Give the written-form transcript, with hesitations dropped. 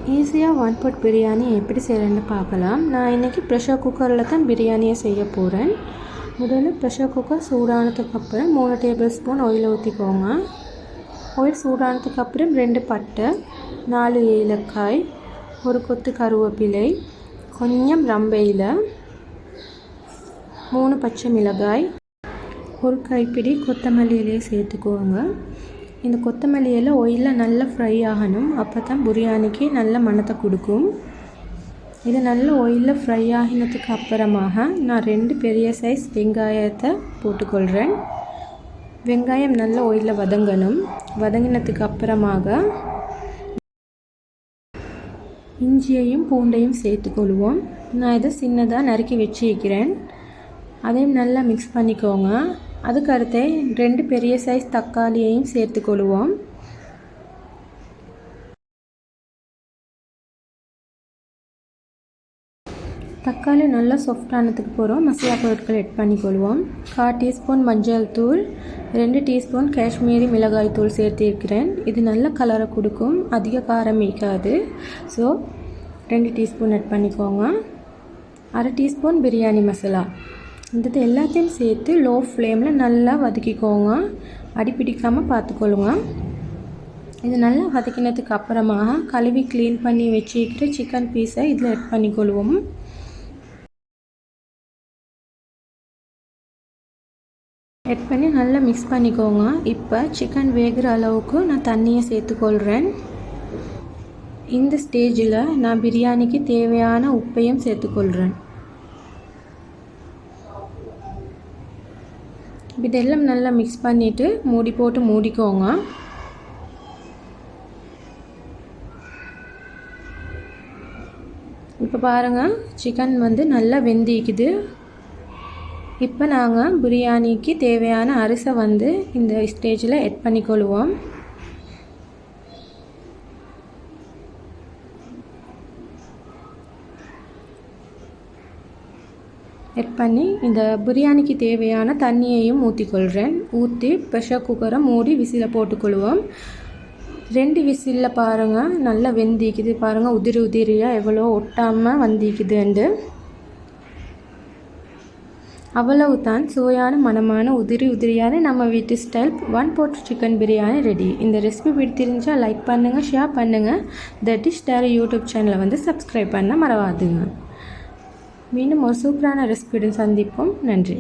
ஈஸியாக one pot biryani எப்படி செய்கிறேன்னு பார்க்கலாம். நான் இன்றைக்கி ப்ரெஷர் குக்கரில் தான் பிரியாணியை செய்ய போகிறேன். முதல்ல ப்ரெஷர் குக்கர் சூடானதுக்கப்புறம் 3 டேபிள் ஸ்பூன் ஆயில் ஊற்றிக்கோங்க. ஆயில் சூடானதுக்கப்புறம் 2 பட்டை, 4 ஏலக்காய், ஒரு கொத்து கருவேப்பிலை, கொஞ்சம் ரம்பை இலை, 3 பச்சை மிளகாய், ஒரு கைப்பிடி கொத்தமல்லி இலையை சேர்த்துக்கோங்க. இந்த கொத்தமல்லி இலை ஆயிலில் நல்லா ஃப்ரை ஆகணும். அப்போ தான் பிரியாணிக்கு நல்ல மணத்தை கொடுக்கும். இது நல்ல ஆயிலில் ஃப்ரை ஆகினதுக்கு அப்புறமாக நான் 2 பெரிய சைஸ் வெங்காயத்தை போட்டுக்கொள்கிறேன். வெங்காயம் நல்ல ஆயிலில் வதங்கணும். வதங்கினதுக்கு அப்புறமாக இஞ்சியையும் பூண்டையும் சேர்த்துக்கொள்வோம். நான் இதை சின்னதாக நறுக்கி வச்சுக்கிறேன். அதையும் நல்லா மிக்ஸ் பண்ணிக்கோங்க. அதுக்கு அடுத்து 2 பெரிய சைஸ் தக்காளியையும் சேர்த்துக்கொள்வோம். தக்காளி நல்லா சாஃப்டானதுக்கு போகிறோம். மசாலா பொருட்கள் ஆட் பண்ணிக்கொள்வோம். 1/4 டீஸ்பூன் மஞ்சள் தூள், 2 டீஸ்பூன் காஷ்மீரி மிளகாய் தூள் சேர்த்திருக்கிறேன். இது நல்ல கலரை கொடுக்கும், அதிக காரம் இருக்காது. ஸோ 2 டீஸ்பூன் ஆட் பண்ணிக்கோங்க. 1/2 டீஸ்பூன் பிரியாணி மசாலா. இந்த எல்லாத்தையும் சேர்த்து லோ ஃப்ளேமில் நல்லா வதக்கிக்கோங்க. அடி பிடிக்காமல் பார்த்துக்கொள்ளுங்க. இது நல்லா வதக்கினதுக்கு அப்புறமாக கழுவி க்ளீன் பண்ணி வச்சுக்கிற சிக்கன் பீஸை இதில் ஆட் பண்ணிக்கொள்வோம். ஆட் பண்ணி நல்லா மிக்ஸ் பண்ணிக்கோங்க. இப்போ சிக்கன் வேகிற அளவுக்கு நான் தண்ணியை சேர்த்துக்கொள்கிறேன். இந்த ஸ்டேஜில் நான் பிரியாணிக்கு தேவையான உப்பையும் சேர்த்துக்கொள்கிறேன். இதெல்லாம் நல்லா மிக்ஸ் பண்ணிவிட்டு மூடி போட்டு மூடிக்கோங்க. இப்போ பாருங்கள், சிக்கன் நல்லா வெந்திக்குது. இப்போ நாங்கள் பிரியாணிக்கு தேவையான அரிசை இந்த ஸ்டேஜில் ஆட் பண்ணிக்கொள்வோம். ஆட் பண்ணி இந்த பிரியாணிக்கு தேவையான தண்ணியையும் ஊற்றிக்கொள்கிறேன். ஊற்றி ப்ரெஷர் குக்கரை மூடி விசிலை போட்டுக்கொள்வோம். 2 விசிலில் பாருங்கள் நல்லா வெந்திக்குது. பாருங்கள் உதிரி உதிரியாக எவ்வளோ ஒட்டாமல் வந்திக்குதுண்டு. அவ்வளவு தான் சுவையான மனமான உதிரி உதிரியான நம்ம வீட்டு style 1 pot chicken biryani ready. இந்த ரெசிபி பிடித்திருந்துச்சால் லைக் பண்ணுங்கள், ஷேர் பண்ணுங்கள். த டிஷ் டைரி யூடியூப் சேனலை சப்ஸ்கிரைப் பண்ண மறவாதுங்க. மீண்டும் ஒரு சூப்பரான ரெசிபியுடன் சந்திப்போம். நன்றி.